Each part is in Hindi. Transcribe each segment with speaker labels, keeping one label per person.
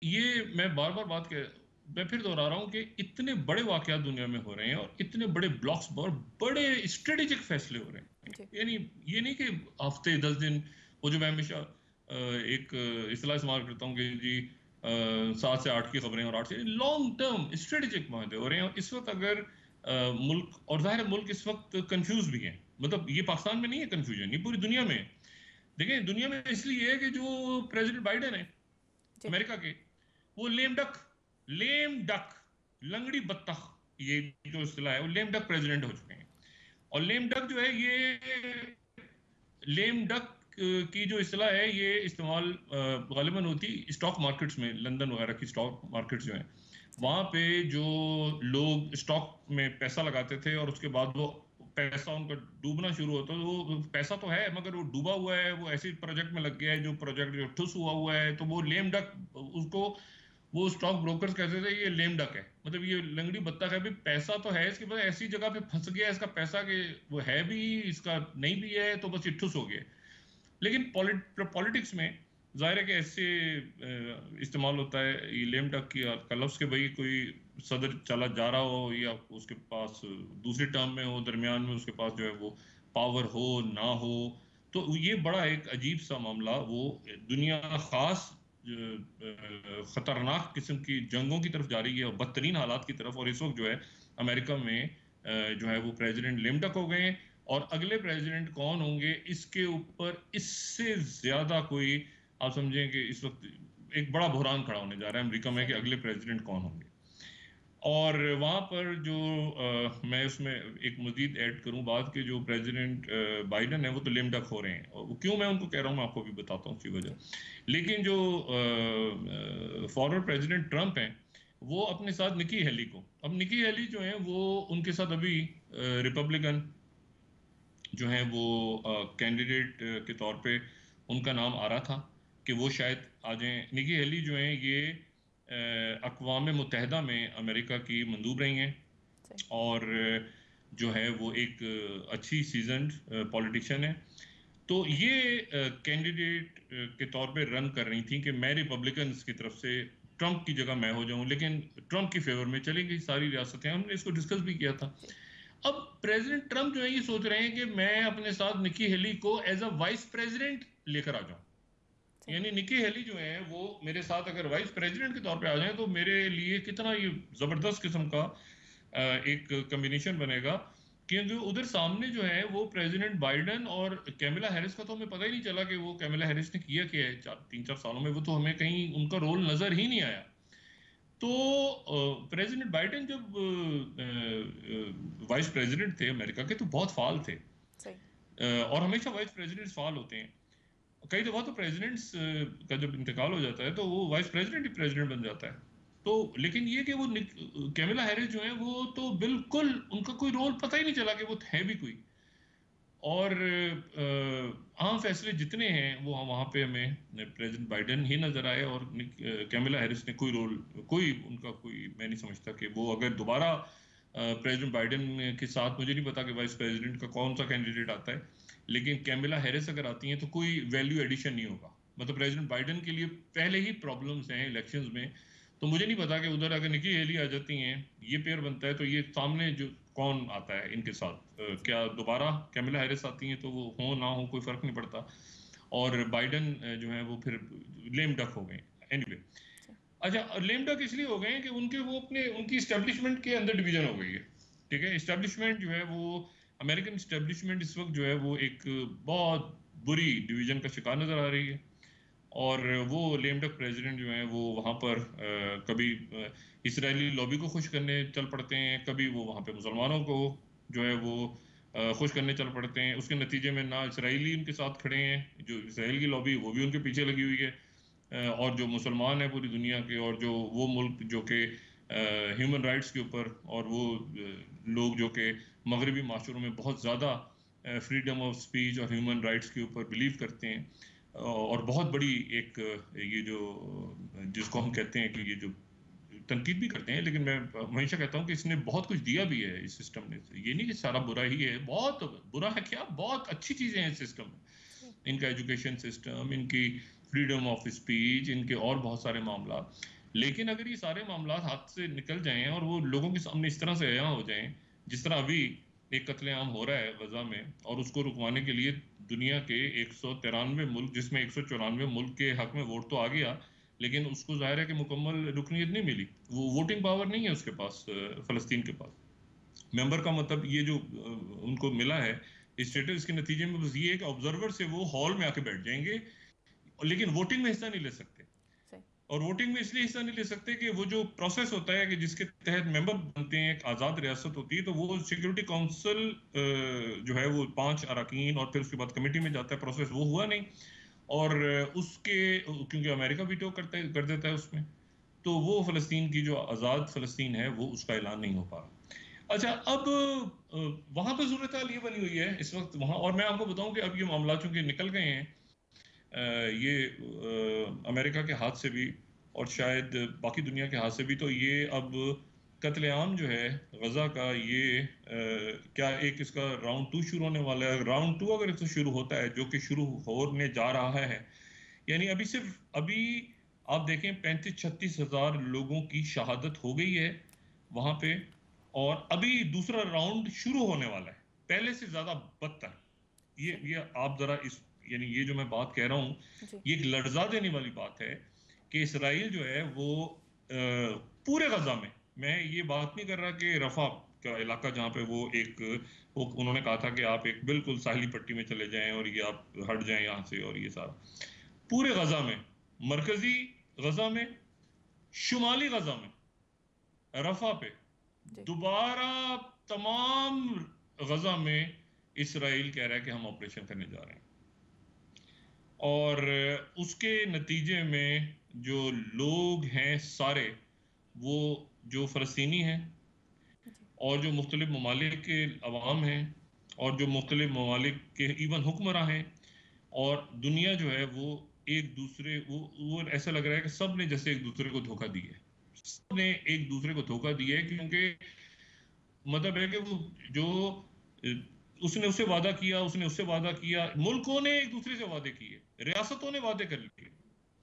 Speaker 1: ये मैं बार बार मैं फिर दोहरा रहा हूँ कि इतने बड़े वाकयात दुनिया में हो रहे हैं और इतने बड़े ब्लॉक्स और बड़े स्ट्रेटेजिक फैसले हो रहे हैं।
Speaker 2: जी।
Speaker 1: यानी ये नहीं कि हफ्ते 10 दिन, वो जो मैं हमेशा एक इस्तेलाह इस्तेमाल करता हूँ कि जी 7 से 8 की खबरें और 8 से लॉन्ग टर्म स्ट्रेटेजिक माहदे हो रहे हैं। और इस वक्त अगर मुल्क, और जाहिर है मुल्क इस वक्त कंफ्यूज भी है, मतलब ये पाकिस्तान में नहीं है कंफ्यूजन, ये पूरी दुनिया में है। देखिए दुनिया में इसलिए है कि जो प्रेसिडेंट बाइडेन है
Speaker 2: जी।
Speaker 1: अमेरिका के, वो लेम डक, लंगड़ी बत्तख, ये जो इस्तिलाह है, वो लेम डक प्रेसिडेंट हो चुके हैं। और लेम डक जो है, ये लेम डक की जो इस्तिलाह है, ये इस्तेमाल गालिबन होती स्टॉक मार्केट्स में, लंदन वगैरह की स्टॉक मार्केट्स जो हैं,
Speaker 2: सही।
Speaker 1: वहां पे जो लोग स्टॉक में पैसा लगाते थे और उसके बाद वो पैसा उनका डूबना शुरू होता, तो वो पैसा तो है मगर वो डूबा हुआ है, वो ऐसे प्रोजेक्ट में लग गया है जो प्रोजेक्ट जो ठुस हुआ है, तो वो लेम डक, उसको वो स्टॉक ब्रोकर्स कहते थे ये लेम डक है, मतलब ये लंगड़ी बत्तख है। भी पैसा तो है इसके पास, ऐसी जगह पे फंस गया इसका पैसा कि वो है भी, इसका नहीं भी है, तो बस ये ठुस हो गया। लेकिन पॉलिटिक्स में जाहिर है कि ऐसे इस्तेमाल होता है ये लेम डक की का लफ्ज़, कि भाई कोई सदर चला जा रहा हो या उसके पास दूसरी टर्म में हो, दरमियान में उसके पास जो है वो पावर हो ना हो, तो ये बड़ा एक अजीब सा मामला, वो दुनिया खास खतरनाक किस्म की जंगों की तरफ जा रही है और बदतरीन हालात की तरफ। और इस वक्त जो है अमेरिका में जो है वो प्रेसिडेंट लेमडक हो गए हैं, और अगले प्रेसिडेंट कौन होंगे इसके ऊपर इससे ज्यादा कोई, आप समझें कि इस वक्त एक बड़ा बुहरान खड़ा होने जा रहा है अमेरिका में कि
Speaker 2: सही।
Speaker 1: अगले प्रेसिडेंट कौन होंगे। और वहां पर जो मैं उसमें एक मजीद ऐड करूं बात, के जो प्रेसिडेंट बाइडन है वो तो लेम डक हो रहे हैं, और क्यों मैं उनको कह रहा हूं मैं आपको भी बताता हूं उसकी
Speaker 2: जी।
Speaker 1: वजह। लेकिन जो फॉरवर्ड प्रेसिडेंट ट्रंप हैं, वो अपने साथ निकी हेली को, अब निकी हेली जो है वो उनके साथ अभी रिपब्लिकन जो है वो कैंडिडेट के तौर पे उनका नाम आ रहा था कि वो शायद आ जाएं। निकी हेली जो हैं ये अक़वाम मुत्तहिदा में अमेरिका की मंदूब रही हैं,
Speaker 2: सही।
Speaker 1: और जो है वो एक अच्छी सीजन्ड पॉलिटिशियन है। तो ये कैंडिडेट के तौर पे रन कर रही थी कि मैं रिपब्लिकन्स की तरफ से ट्रंप की जगह मैं हो जाऊं, लेकिन ट्रंप की फेवर में चली गई सारी रियासतें, हमने इसको डिस्कस भी किया था।
Speaker 2: जी।
Speaker 1: अब प्रेसिडेंट ट्रंप जो है ये सोच रहे हैं कि मैं अपने साथ निकी हेली को एज अ वाइस प्रेसिडेंट लेकर आ जाऊं।
Speaker 2: सही।
Speaker 1: यानी निकी हेली जो है वो मेरे साथ अगर वाइस प्रेसिडेंट के तौर पे आ जाए तो मेरे लिए कितना ये जबरदस्त किस्म का एक कम्बिनेशन बनेगा। क्योंकि उधर सामने जो है वो प्रेसिडेंट बाइडन और कैमिला हैरिस का तो हमें पता ही नहीं चला कि वो कैमिला हैरिस ने किया क्या है 3-4 सालों में, वो तो हमें कहीं उनका रोल नजर ही नहीं आया। तो प्रेसिडेंट बाइडेन जब वाइस प्रेसिडेंट थे अमेरिका के, तो बहुत फाल थे,
Speaker 2: सही।
Speaker 1: और हमेशा वाइस प्रेसिडेंट्स फाल होते हैं। कई दफा तो प्रेसिडेंट्स का जब इंतकाल हो जाता है तो वो वाइस प्रेसिडेंट ही प्रेसिडेंट बन जाता है। तो लेकिन ये कि वो कैमिला हैरिस जो है वो तो बिल्कुल उनका कोई रोल पता ही नहीं चला कि वो है भी कोई। और आम फैसले जितने हैं वो वहाँ पे हमें प्रेसिडेंट बाइडेन ही नजर आए, और कैमिला हैरिस ने कोई रोल, कोई उनका कोई, मैं नहीं समझता कि वो अगर दोबारा प्रेसिडेंट बाइडेन के साथ, मुझे नहीं पता कि वाइस प्रेसिडेंट का कौन सा कैंडिडेट आता है, लेकिन कैमिला हैरिस अगर आती हैं तो कोई वैल्यू एडिशन नहीं होगा। मतलब प्रेसिडेंट बाइडेन के लिए पहले ही प्रॉब्लम्स हैं इलेक्शंस में, तो मुझे नहीं पता कि उधर अगर निकी हेली आ जाती हैं, ये पेयर बनता है, तो ये सामने जो कौन आता है इनके साथ,
Speaker 2: जी।
Speaker 1: क्या दोबारा कैमिला हैरिस आती हैं तो वो हो ना हो कोई फर्क नहीं पड़ता। और बाइडन जो है वो फिर लेम डक हो गए एनीवे।
Speaker 2: जी।
Speaker 1: अच्छा, लेम डक इसलिए हो गए हैं कि उनके वो अपने उनकी स्टैब्लिशमेंट के अंदर डिवीजन हो गई है। ठीक है, स्टैब्लिशमेंट जो है वो, अमेरिकन स्टैब्लिशमेंट इस वक्त जो है वो एक बहुत बुरी डिवीजन का शिकार नजर आ रही है। और वो लेम डक प्रेसिडेंट जो हैं वो वहाँ पर कभी इसराइली लॉबी को खुश करने चल पड़ते हैं, कभी वो वहाँ पे मुसलमानों को जो है वो खुश करने चल पड़ते हैं। उसके नतीजे में ना इसराइली उनके साथ खड़े हैं, जो इसराइल की लॉबी वो भी उनके पीछे लगी हुई है, और जो मुसलमान है पूरी दुनिया के, और जो वो मुल्क जो कि ह्यूमन राइट्स के ऊपर, और वो लोग जो कि मगरबी माशरों में बहुत ज़्यादा फ्रीडम ऑफ स्पीच और ह्यूमन राइट्स के ऊपर बिलीव करते हैं, और बहुत बड़ी एक ये जो जिसको हम कहते हैं कि ये जो तनकीद भी करते हैं, लेकिन मैं हमेशा कहता हूँ कि इसने बहुत कुछ दिया भी है इस सिस्टम ने। ये नहीं कि सारा बुरा ही है, बहुत बुरा है क्या, बहुत अच्छी चीज़ें हैं इस सिस्टम में।
Speaker 2: सही।
Speaker 1: इनका एजुकेशन सिस्टम, इनकी फ्रीडम ऑफ स्पीच, इनके और बहुत सारे मामला। लेकिन अगर ये सारे मामला हाथ से निकल जाएं और वो लोगों के सामने इस तरह से अयां हो जाएं, जिस तरह अभी एक कत्लेआम हो रहा है गजा में, और उसको रुकवाने के लिए दुनिया के 193 मुल्क, जिसमें 194 मुल्क के हक में वोट तो आ गया, लेकिन उसको जाहिर है कि मुकम्मल रुकनीत नहीं मिली, वो वोटिंग पावर नहीं है उसके पास, फ़लस्तीन के पास मेंबर का। मतलब ये जो उनको मिला है स्टेटस, के नतीजे में बस ये है कि ऑब्जर्वर से वो हॉल में आके बैठ जाएंगे, लेकिन वोटिंग में हिस्सा नहीं ले सकते। और वोटिंग में इसलिए हिस्सा नहीं ले सकते कि वो जो प्रोसेस होता है कि जिसके तहत मेंबर बनते हैं, एक आज़ाद रियासत होती है, तो वो सिक्योरिटी काउंसिल जो है वो 5 अरकान और फिर उसके बाद कमेटी में जाता है, प्रोसेस वो हुआ नहीं। और उसके क्योंकि अमेरिका वीटो कर देता है उसमें, तो वो फ़लस्तीन की जो आज़ाद फ़लस्तीन है वो उसका ऐलान नहीं हो पा रहा। अच्छा, अब वहाँ पर सूरत हाल ये बनी हुई है इस वक्त वहाँ, और मैं आपको बताऊं कि अब ये मामला चूंकि निकल गए हैं ये अमेरिका के हाथ से भी और शायद बाकी दुनिया के हाथ से भी, तो ये अब कत्लेआम जो है गजा का, ये क्या एक इसका राउंड 2 शुरू होने वाला है। राउंड 2 अगर इससे शुरू होता है, जो कि शुरू होने जा रहा है, यानी अभी आप देखें 35-36 हजार लोगों की शहादत हो गई है वहां पे, और अभी दूसरा राउंड शुरू होने वाला है, पहले से ज्यादा बदतर। ये आप जरा इस, यानी ये जो मैं बात कह रहा हूं, ये एक लर्जा देने वाली बात है कि इसराइल जो है वो पूरे गजा में, मैं ये बात नहीं कर रहा कि रफा का इलाका जहां पे वो उन्होंने कहा था कि आप एक बिल्कुल साहिली पट्टी में चले जाएं और ये आप हट जाएं यहां से, और ये सारा पूरे गजा में, मरकजी गजा में, शुमाली गजा में, रफा पे, दोबारा तमाम गजा में इसराइल कह रहा है कि हम ऑपरेशन करने जा रहे हैं। और उसके नतीजे में जो लोग हैं सारे, वो जो फ़लस्तीनी हैं और जो मुख्तलिफ ममालिक के अवाम हैं और जो मुख्तलिफ ममालिक के इवन हुक्मरान हैं, और दुनिया जो है वो एक दूसरे, वो ऐसा लग रहा है कि सब ने जैसे एक दूसरे को धोखा दिया है, सब ने एक दूसरे को धोखा दिया है। क्योंकि मतलब है कि वो जो उसने उससे वादा किया, उसने उससे वादा किया, मुल्कों ने एक दूसरे से वादे किए, रियासतों ने वादे कर लिए,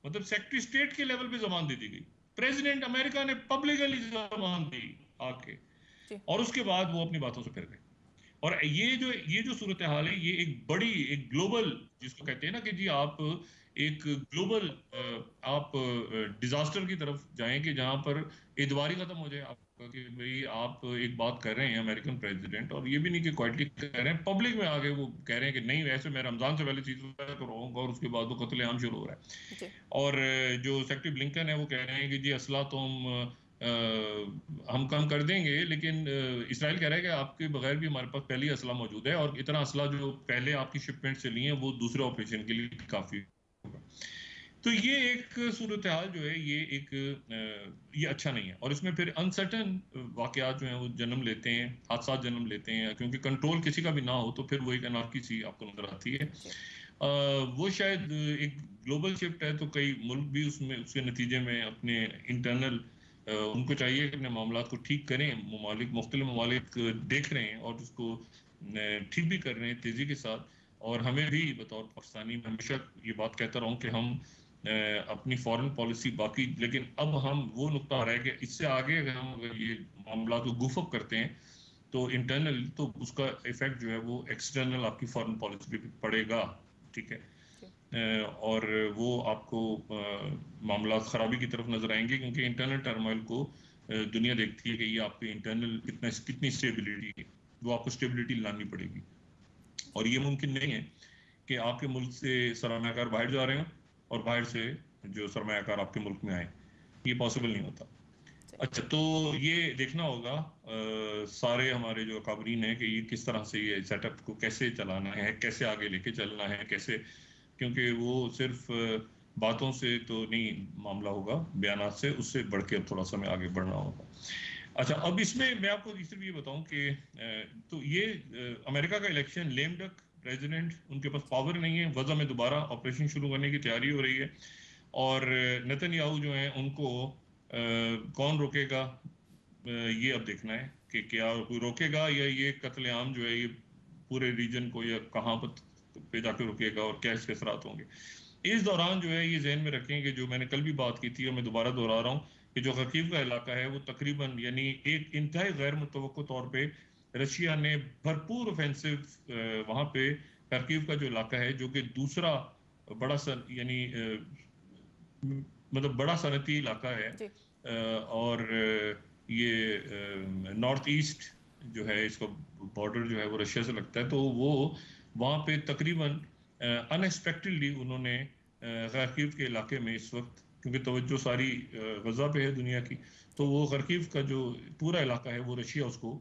Speaker 1: मतलब सेक्रेटरी स्टेट के लेवल पे जबान दे दी गई, प्रेसिडेंट अमेरिका ने पब्लिकली जबान दी आके, और उसके बाद वो अपनी बातों से फिर गए। और ये जो सूरत हाल है, ये एक बड़ी, एक ग्लोबल, जिसको कहते हैं ना कि जी आप एक ग्लोबल आप डिजास्टर की तरफ जाएंगे, जहां पर एतबार ही खत्म हो जाए आपका कि भाई आप एक बात कर रहे हैं अमेरिकन प्रेसिडेंट, और ये भी नहीं कि क्वाइटली कह रहे हैं, पब्लिक में आगे वो कह रहे हैं कि नहीं वैसे मैं रमजान से पहले चीज करवाऊंगा, और उसके बाद वो कत्लेआम शुरू हो रहा है। और जो सेक्रेटरी ब्लिंकन है वो कह रहे हैं कि जी असला तो हम कम कर देंगे, लेकिन इसराइल कह रहा है कि आपके बगैर भी हमारे पास पहले ही असला मौजूद है, और इतना असला जो पहले आपकी शिपमेंट से लिए हैं वो दूसरे ऑपरेशन के लिए काफी होगा। तो ये एक सूरत हाल जो है, ये अच्छा नहीं है, और इसमें फिर अनसर्टन वाकयात जो हैं वो जन्म लेते हैं, हादसा जन्म लेते हैं, क्योंकि कंट्रोल किसी का भी ना हो तो फिर वो एक अनार्की सी आपको नजर आती है। वो शायद एक ग्लोबल शिफ्ट है, तो कई मुल्क भी उसमें उसके नतीजे में अपने इंटरनल उनको चाहिए कि अपने मामला को ठीक करें। मुख्तलिफ ममालिक देख रहे हैं और उसको ठीक भी कर रहे हैं तेज़ी के साथ। और हमें भी बतौर पाकिस्तानी, मैं हमेशा ये बात कहता रहा हूँ कि हम अपनी फॉरेन पॉलिसी बाकी, लेकिन अब हम वो नुकता आ रहा है कि इससे आगे अगर हम ये मामला को गुफअप करते हैं तो इंटरनल, तो उसका इफेक्ट जो है वो एक्सटर्नल आपकी फॉरेन पॉलिसी पे पड़ेगा, ठीक है। और वो आपको मामला खराबी की तरफ नजर आएंगे, क्योंकि इंटरनल टर्मोइल को दुनिया देखती है कि ये आपकी इंटरनल कितनी स्टेबिलिटी है, वो आपको स्टेबिलिटी लानी पड़ेगी। और ये मुमकिन नहीं है कि आपके मुल्क से सरमायाकार बाहर जा रहे हैं और बाहर से जो सरमायाकार आपके मुल्क में आए, ये पॉसिबल नहीं होता। अच्छा, तो ये देखना होगा सारे हमारे जो अकाबरीन हैं कि ये किस तरह से ये सेटअप को कैसे चलाना है, कैसे आगे लेके चलना है, कैसे, क्योंकि वो सिर्फ बातों से तो नहीं मामला होगा, बयानात से, उससे बढ़ के थोड़ा सा में आगे बढ़ना होगा। अच्छा, अब इसमें मैं आपको सिर्फ ये बताऊं कि तो ये अमेरिका का इलेक्शन, लेम डक प्रेसिडेंट, उनके पास पावर नहीं है, गजा में दोबारा ऑपरेशन शुरू करने की तैयारी हो रही है, और नेतन्याहू जो है उनको कौन रोकेगा, ये अब देखना है कि क्या कोई रोकेगा, या ये कत्लेआम जो है ये पूरे रीजन को, या कहाँ पे जाकर रुकेगा और क्या इसके असरात होंगे। इस दौरान जो है ये जहन में रखें कि जो मैंने कल भी बात की थी और मैं दोबारा दोहरा रहा हूँ कि जो खर्कीव का इलाका है वो तकरीबन यानी एक इंतहाई गैर मुतवक्को तौर पे रशिया ने भरपूर ऑफेंसिव वहां पे खर्कीव का जो इलाका है जो कि दूसरा बड़ा सन यानी मतलब बड़ा सनती इलाका है
Speaker 2: जी।
Speaker 1: और ये नॉर्थ ईस्ट जो है इसका बॉर्डर जो है वो रशिया से लगता है, तो वो वहाँ पे तकरीबन अनएक्सपेक्टेडली उन्होंने खर्कीव के इलाके में इस वक्त, क्योंकि तवज्जो सारी गजा पे है दुनिया की, तो
Speaker 2: जी।
Speaker 1: वो खर्कीव का जो पूरा इलाका है वो रशिया उसको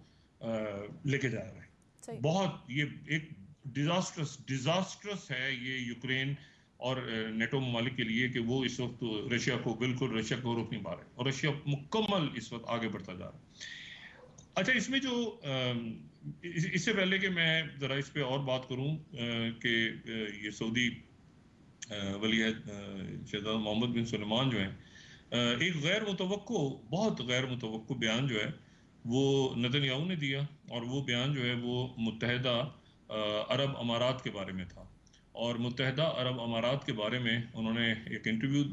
Speaker 1: लेके जा रहा है।
Speaker 2: सही।
Speaker 1: बहुत ये एक डिजास्ट्रस डिजास्ट्रस है ये यूक्रेन और नेटो ममालिक के लिए कि वो इस वक्त रशिया को बिल्कुल रशिया को रोक नहीं पा रहे और रशिया मुकम्मल इस वक्त आगे बढ़ता जा रहा है। अच्छा, इसमें जो इससे पहले कि मैं ज़रा इस पे और बात करूं कि ये सऊदी वलीअहद शहजादा मोहम्मद बिन सलमान जो है एक गैर मुतवक्को बहुत गैर मुतवक्को बयान जो है वो नेतन्याहू ने दिया, और वो बयान जो है वो मुत्तहदा अरब अमारात के बारे में था। और मुत्तहदा अरब अमारात के बारे में उन्होंने एक इंटरव्यू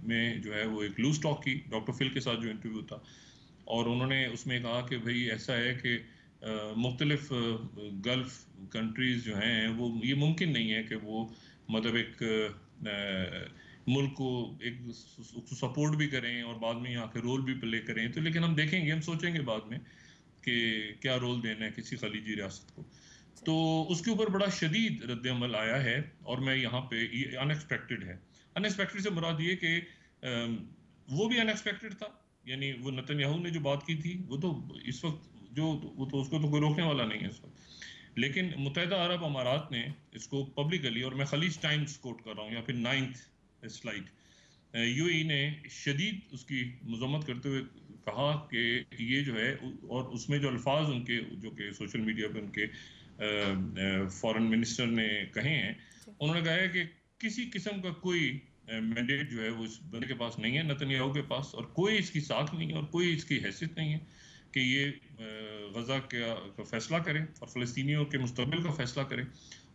Speaker 1: में जो है वो एक लूज टॉक की डॉक्टर फिल के साथ जो इंटरव्यू था, और उन्होंने उसमें कहा कि भाई ऐसा है कि मुख्तलिफ गल्फ कंट्रीज़ जो हैं वो ये मुमकिन नहीं है कि वो मतलब एक मुल्क को एक सपोर्ट भी करें और बाद में यहाँ के रोल भी प्ले करें, तो लेकिन हम देखेंगे, हम सोचेंगे बाद में कि क्या रोल देना है किसी खलीजी रियासत को।
Speaker 2: जी।
Speaker 1: तो उसके ऊपर बड़ा शदीद रद्द अमल आया है, और मैं यहाँ पे ये अनएक्सपेक्टेड है। अनएक्सपेक्टेड से मुराद ये कि वो भी अनएक्सपेक्टेड था, यानी वो नेतन्याहू ने जो बात की थी वो तो इस वक्त जो वो तो उसको तो कोई रोकने वाला नहीं है इस वक्त, लेकिन मुत्तहदा अरब अमारात ने इसको पब्लिकली, और मैं खलीज टाइम्स कोट कर रहा हूँ या फिर 9th स्लाइड, यूएई ने शदीद उसकी मजम्मत करते हुए कहा कि ये जो है, और उसमें जो अल्फाज उनके जो कि सोशल मीडिया पे उनके फॉरेन मिनिस्टर ने कहे हैं,
Speaker 2: जी।
Speaker 1: उन्होंने कहा है कि किसी किस्म का कोई मैंडेट जो है वो इस बंदे के पास नहीं है, नेतन्याहू के पास, और कोई इसकी साख नहीं है और कोई इसकी हैसियत नहीं है कि ये गजा का फैसला करे और फ़लस्तीनियों के मुस्तकबिल का फैसला करे।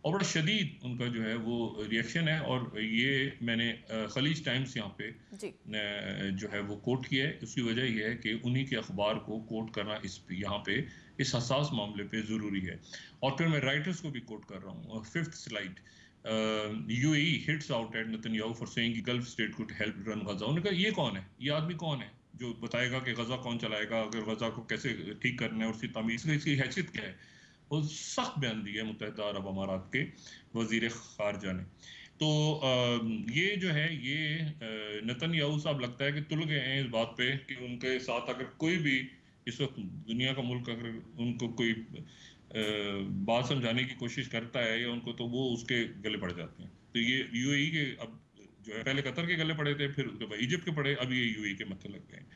Speaker 1: और बड़ा शदीद उनका जो है वो रिएक्शन है, और ये मैंने खलीज टाइम्स यहाँ पे
Speaker 2: जी।
Speaker 1: जो है वो कोट किया है। उसकी वजह यह है कि उन्हीं के अखबार को कोट करना इस यहाँ पे इस हसास मामले पे ज़रूरी है। और फिर मैं राइटर्स को भी कोट कर रहा हूँ। 5th slide, UAE hits out at Netanyahu for saying कि Gulf state could help run Gaza. उन्होंने कहा ये कौन है, ये आदमी कौन है जो बताएगा कि गजा कौन चलाएगा, अगर गजा को कैसे ठीक करना है और उसकी तमीज़, इसकी हैसियत क्या है। वो सख्त बयान दिया है मुत्तहदा अरब अमारात के वजीर खारजा ने। तो ये जो है ये नेतन्याहू साहब लगता है कि तुल गए हैं इस बात पे कि उनके साथ अगर कोई भी इस वक्त दुनिया का मुल्क अगर उनको कोई बात समझाने की कोशिश करता है या उनको, तो वो उसके गले पड़ जाते हैं। तो ये यूएई के अब जो है, पहले कतर के गले पड़े थे, फिर जब इजिप्ट के पड़े, अब ये यूएई के मत्थे लग गए हैं।